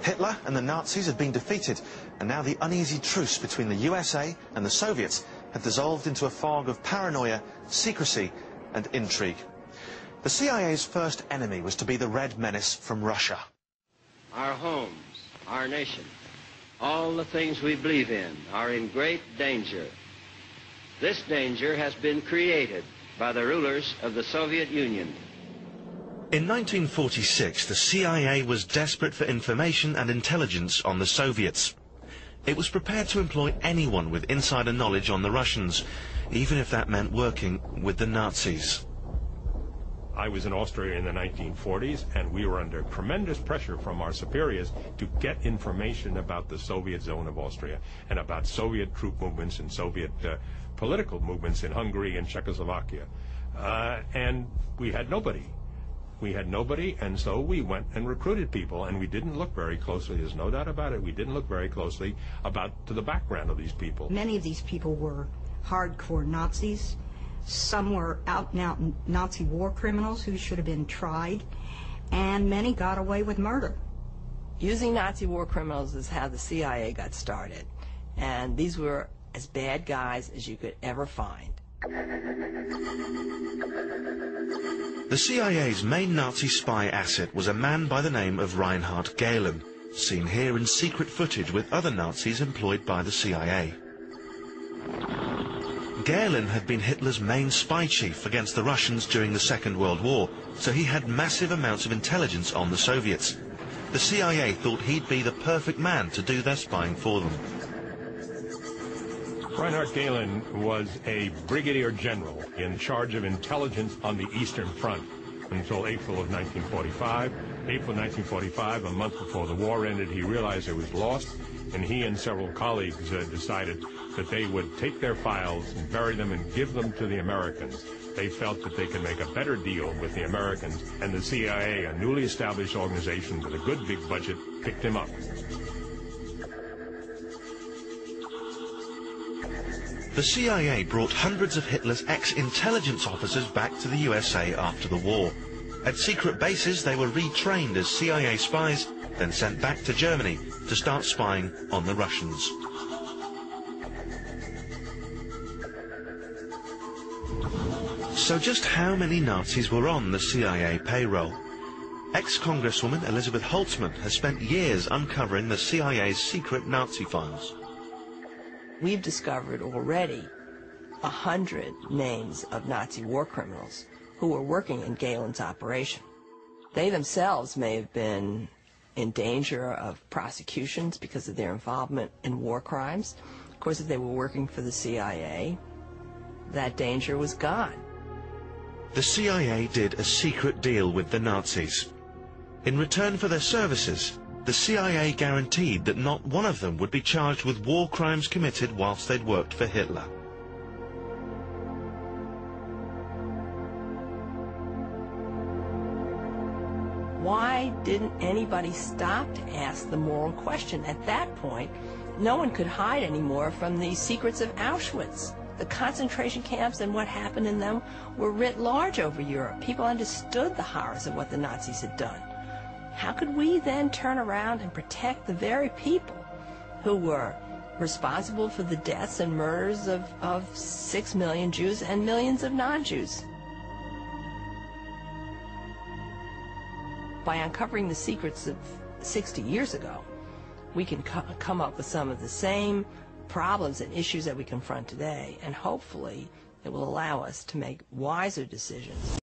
Hitler and the Nazis had been defeated, and now the uneasy truce between the USA and the Soviets had dissolved into a fog of paranoia, secrecy and intrigue. The CIA's first enemy was to be the Red Menace from Russia. Our homes, our nation, all the things we believe in are in great danger. This danger has been created by the rulers of the Soviet Union. In 1946, the CIA was desperate for information and intelligence on the Soviets. It was prepared to employ anyone with insider knowledge on the Russians, even if that meant working with the Nazis. I was in Austria in the 1940s, and we were under tremendous pressure from our superiors to get information about the Soviet zone of Austria and about Soviet troop movements and Soviet political movements in Hungary and Czechoslovakia. And we had nobody. We had nobody, and so we went and recruited people, and we didn't look very closely, there's no doubt about it, we didn't look very closely to the background of these people. Many of these people were hardcore Nazis. Some were out-and-out Nazi war criminals who should have been tried, and many got away with murder. Using Nazi war criminals is how the CIA got started, and these were as bad guys as you could ever find. The CIA's main Nazi spy asset was a man by the name of Reinhard Gehlen, seen here in secret footage with other Nazis employed by the CIA. Gehlen had been Hitler's main spy chief against the Russians during the Second World War, so he had massive amounts of intelligence on the Soviets. The CIA thought he'd be the perfect man to do their spying for them. Reinhard Gehlen was a brigadier general in charge of intelligence on the Eastern Front until April of 1945. April 1945, a month before the war ended, he realized it was lost, and he and several colleagues decided that they would take their files and bury them and give them to the Americans. They felt that they could make a better deal with the Americans, and the CIA, a newly established organization with a good big budget, picked him up. The CIA brought hundreds of Hitler's ex-intelligence officers back to the USA after the war. At secret bases, they were retrained as CIA spies, then sent back to Germany to start spying on the Russians. So just how many Nazis were on the CIA payroll? Ex-Congresswoman Elizabeth Holtzman has spent years uncovering the CIA's secret Nazi files. We've discovered already 100 names of Nazi war criminals who were working in Gehlen's operation. They themselves may have been in danger of prosecutions because of their involvement in war crimes. Of course, if they were working for the CIA, that danger was gone. The CIA did a secret deal with the Nazis. In return for their services, the CIA guaranteed that not one of them would be charged with war crimes committed whilst they'd worked for Hitler. Why didn't anybody stop to ask the moral question? At that point, no one could hide anymore from the secrets of Auschwitz. The concentration camps and what happened in them were writ large over Europe. People understood the horrors of what the Nazis had done. How could we then turn around and protect the very people who were responsible for the deaths and murders of 6 million Jews and millions of non-Jews? By uncovering the secrets of 60 years ago, we can come up with some of the same problems and issues that we confront today, and hopefully it will allow us to make wiser decisions.